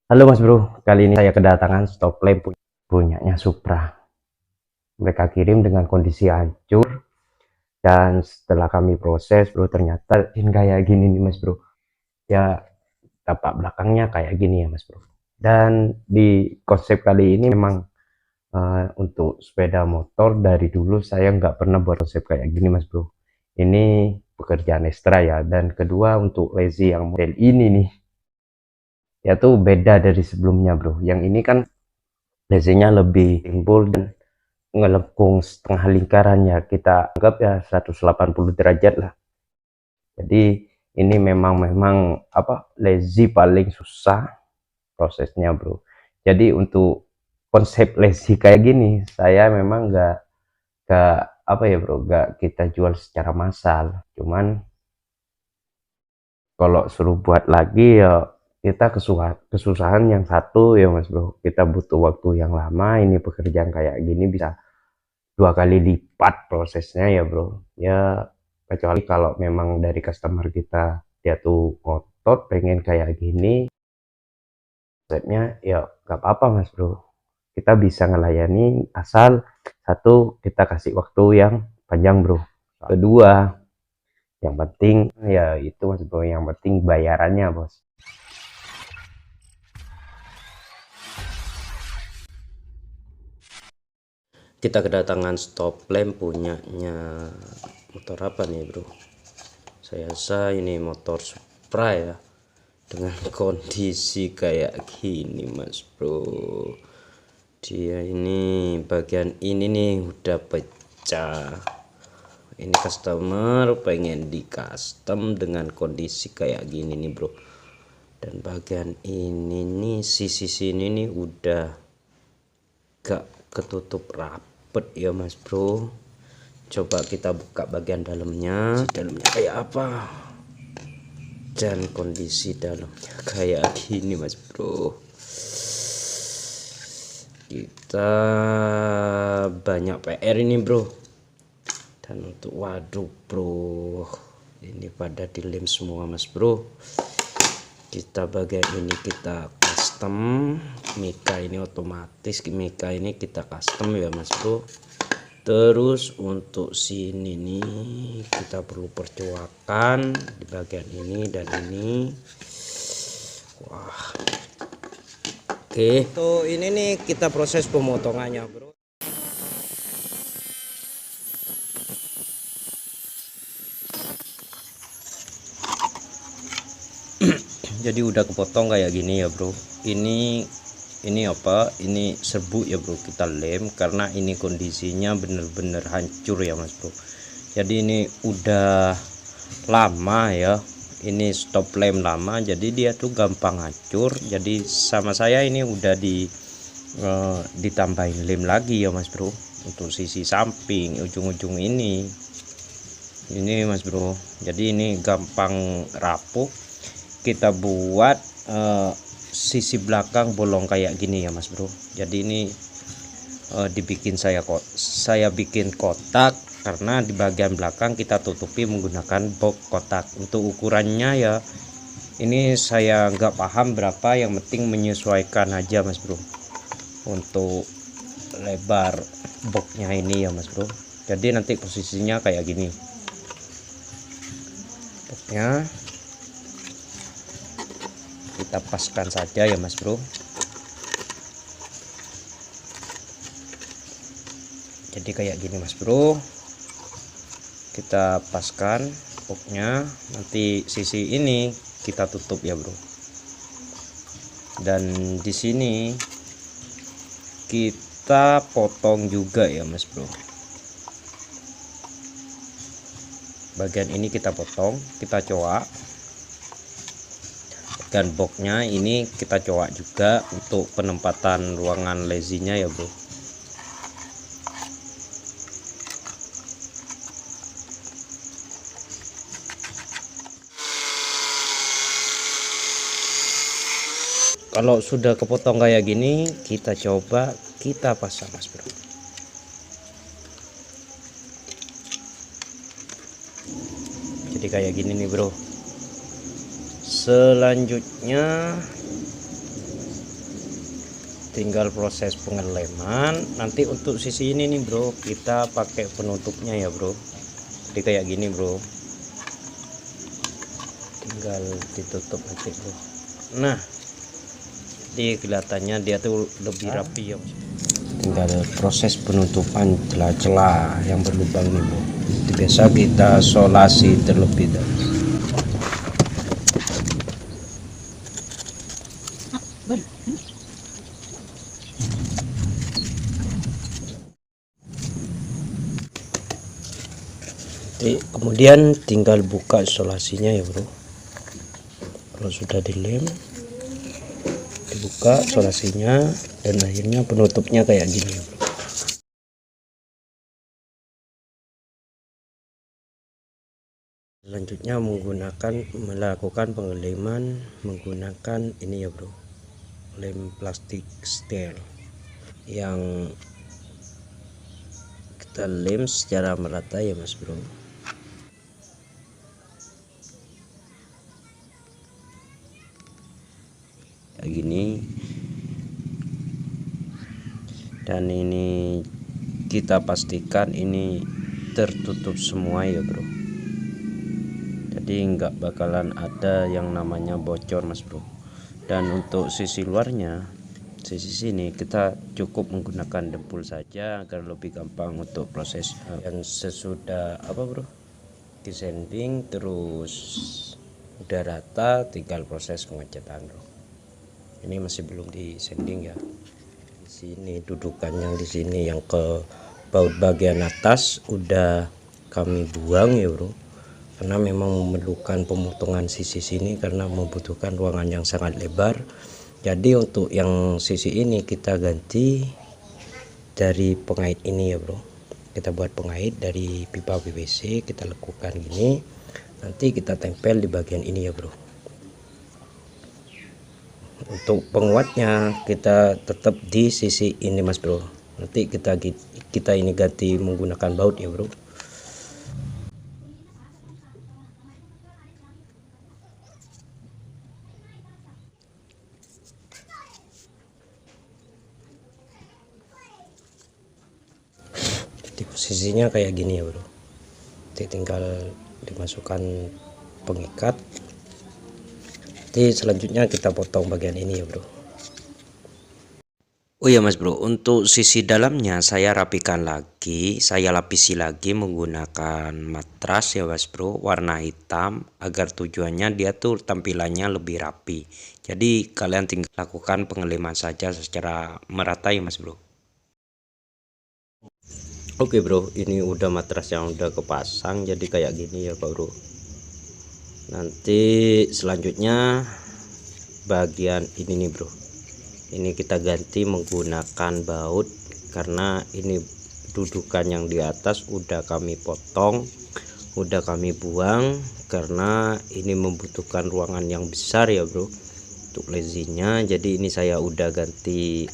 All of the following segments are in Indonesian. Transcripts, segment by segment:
Halo Mas Bro, kali ini saya kedatangan stop lamp punyanya Supra. Mereka kirim dengan kondisi hancur dan setelah kami proses Bro ternyata kayak gini nih Mas Bro. Ya tapak belakangnya kayak gini ya Mas Bro. Dan di konsep kali ini memang untuk sepeda motor dari dulu saya nggak pernah buat konsep kayak gini Mas Bro. Ini pekerjaan ekstra ya. Dan kedua untuk lazy yang model ini nih, ya tuh beda dari sebelumnya Bro. Yang ini kan lazy-nya lebih timbul dan ngelengkung setengah lingkaran, ya kita anggap ya 180 derajat lah. Jadi ini memang apa, lazy paling susah prosesnya Bro. Jadi untuk konsep lazy kayak gini saya memang nggak apa ya Bro, nggak kita jual secara massal. Cuman kalau suruh buat lagi ya kita kesusahan yang satu ya Mas Bro, kita butuh waktu yang lama. Ini pekerjaan kayak gini bisa 2 kali lipat prosesnya ya Bro. Ya kecuali kalau memang dari customer kita dia tuh ngotot pengen kayak gini konsepnya, ya nggak apa-apa Mas Bro, kita bisa ngelayani asal satu kita kasih waktu yang panjang Bro. Kedua, yang penting ya itu Mas Bro, yang penting bayarannya Bos. Kita kedatangan stop lamp punyanya motor apa nih bro, saya rasa ini motor Supra ya, dengan kondisi kayak gini mas bro. Dia ini bagian ini nih udah pecah. Ini customer pengen di custom dengan kondisi kayak gini nih bro. Dan bagian ini nih, sisi sini nih udah gak ketutup rapet ya mas bro. Coba kita buka bagian dalamnya kayak apa, dan kondisi dalamnya kayak gini mas bro. Kita banyak PR ini bro. Dan untuk waduh bro, ini pada dilem semua mas bro. Kita bagian ini kita custom, mika ini otomatis, mika ini kita custom ya mas bro. Terus untuk sini nih kita perlu percoakan di bagian ini dan ini. Wah, oke, tuh ini nih kita proses pemotongannya bro. Jadi udah kepotong kayak gini ya bro. Ini apa, ini serbuk ya bro, kita lem karena ini kondisinya bener-bener hancur ya mas bro. Jadi ini udah lama ya, ini stop lem lama, jadi dia tuh gampang hancur. Jadi sama saya ini udah ditambahin lem lagi ya mas bro, untuk sisi samping ujung-ujung ini mas bro. Jadi ini gampang rapuh. Kita buat sisi belakang bolong kayak gini ya mas bro. Jadi ini dibikin saya bikin kotak karena di bagian belakang kita tutupi menggunakan box kotak. Untuk ukurannya ya ini saya nggak paham berapa, yang penting menyesuaikan aja mas bro untuk lebar boxnya ini ya mas bro. Jadi nanti posisinya kayak gini boxnya, kita paskan saja ya mas bro. Jadi kayak gini mas bro, kita paskan boxnya, nanti sisi ini kita tutup ya bro. Dan di sini kita potong juga ya mas bro, bagian ini kita potong, kita coak. Dan boxnya ini kita coak juga untuk penempatan ruangan lazy-nya ya bro. Kalau sudah kepotong kayak gini, kita coba kita pasang mas bro. Jadi kayak gini nih bro. Selanjutnya tinggal proses pengeleman. Nanti untuk sisi ini nih bro, kita pakai penutupnya ya bro. Jadi kayak gini bro, tinggal ditutup nanti bro. Nah, di kelihatannya dia tuh lebih rapi ya. Tinggal proses penutupan celah-celah yang berlubang nih bro. Itu biasa kita solasi terlebih dahulu. Kemudian tinggal buka isolasinya ya bro. Kalau sudah dilem, dibuka isolasinya, dan akhirnya penutupnya kayak gini ya bro. Selanjutnya melakukan pengeleman menggunakan ini ya bro, lem plastik steril yang kita lem secara merata ya mas bro. Kayak gini, dan ini kita pastikan ini tertutup semua ya bro, jadi nggak bakalan ada yang namanya bocor mas bro. Dan untuk sisi luarnya, sisi sini kita cukup menggunakan dempul saja agar lebih gampang untuk proses. Dan sesudah apa bro, di sanding terus udah rata, tinggal proses pengecatan bro. Ini masih belum di sanding ya. Di sini dudukan yang di sini yang ke baut bagian atas udah kami buang ya bro, karena memang memerlukan pemotongan sisi sini karena membutuhkan ruangan yang sangat lebar. Jadi untuk yang sisi ini kita ganti dari pengait ini ya bro. Kita buat pengait dari pipa PVC, kita lekukan gini, nanti kita tempel di bagian ini ya bro. Untuk penguatnya kita tetap di sisi ini mas bro. Nanti kita ini ganti menggunakan baut ya bro. Jadi posisinya kayak gini ya bro. Jadi tinggal dimasukkan pengikat. Nanti selanjutnya kita potong bagian ini ya bro. Oh ya mas bro, untuk sisi dalamnya saya rapikan lagi, saya lapisi lagi menggunakan matras ya mas bro, warna hitam, agar tujuannya dia tuh tampilannya lebih rapi. Jadi kalian tinggal lakukan pengeleman saja secara merata ya mas bro. Oke bro, ini udah matras yang udah kepasang, jadi kayak gini ya pak bro. Nanti selanjutnya bagian ini nih bro, ini kita ganti menggunakan baut karena ini dudukan yang di atas udah kami potong, udah kami buang karena ini membutuhkan ruangan yang besar ya bro untuk lezinya. Jadi ini saya udah ganti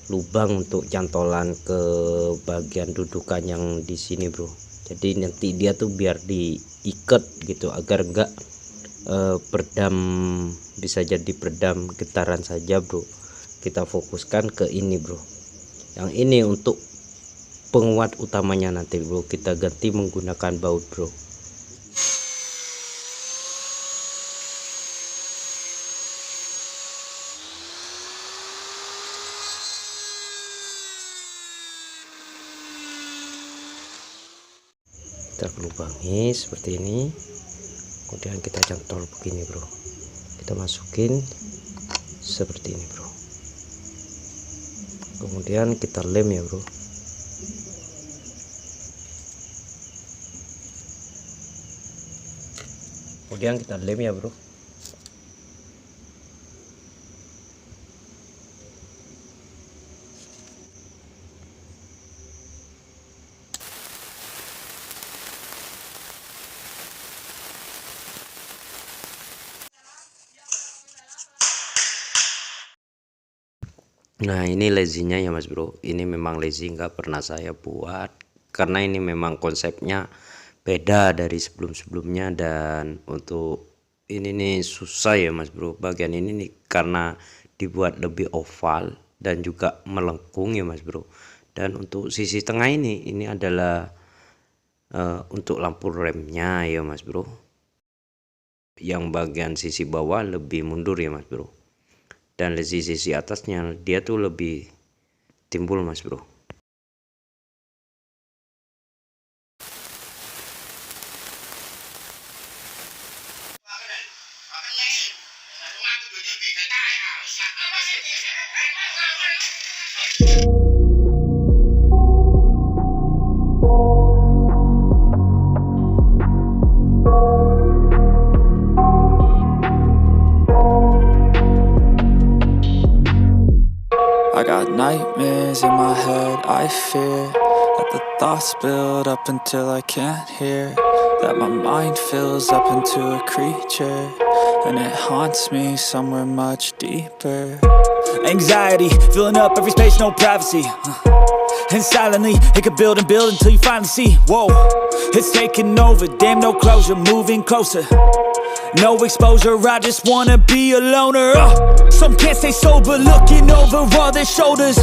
lubang untuk cantolan ke bagian dudukan yang di sini bro. Jadi nanti dia tuh biar diikat gitu agar enggak peredam, bisa jadi peredam getaran saja bro. Kita fokuskan ke ini bro, yang ini untuk penguat utamanya nanti bro, kita ganti menggunakan baut bro. Kita lubangi seperti ini, kemudian kita cantol begini bro, kita masukin seperti ini bro, kemudian kita lem ya bro. Kemudian kita lem ya bro. Nah ini lezinya ya mas bro, ini memang lezi nggak pernah saya buat karena ini memang konsepnya beda dari sebelum-sebelumnya. Dan untuk ini nih susah ya mas bro, bagian ini nih karena dibuat lebih oval, dan juga melengkung ya Mas Bro. Dan untuk sisi tengah ini adalah untuk lampu remnya ya Mas Bro. Yang bagian sisi bawah lebih mundur ya Mas Bro. Dan di sisi atasnya dia tuh lebih timbul Mas Bro. I got nightmares in my head, I fear that the thoughts build up until I can't hear, that my mind fills up into a creature, and it haunts me somewhere much deeper. Anxiety, filling up every space, no privacy. And silently, it could build and build until you finally see. Whoa, it's taking over, damn no closure, moving closer. No exposure, I just wanna be a loner. Some can't stay sober, looking over all their shoulders,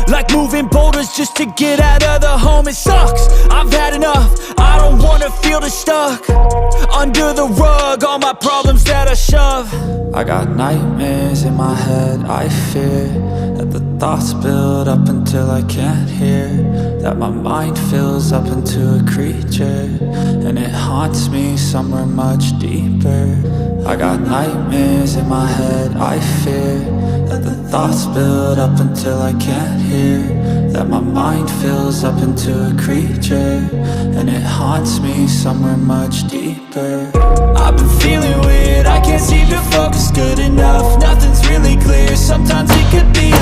like moving boulders just to get out of the home. It sucks, I've had enough, I don't wanna feel the stuck under the rug, all my problems that I shove. I got nightmares in my head, I fear that the thoughts build up until I can't hear, that my mind fills up into a creature, and it haunts me somewhere much deeper. I got nightmares in my head, I fear that the thoughts build up until I can't hear, that my mind fills up into a creature, and it haunts me somewhere much deeper. I've been feeling weird, I can't seem to focus good enough. Nothing's really clear, sometimes it could be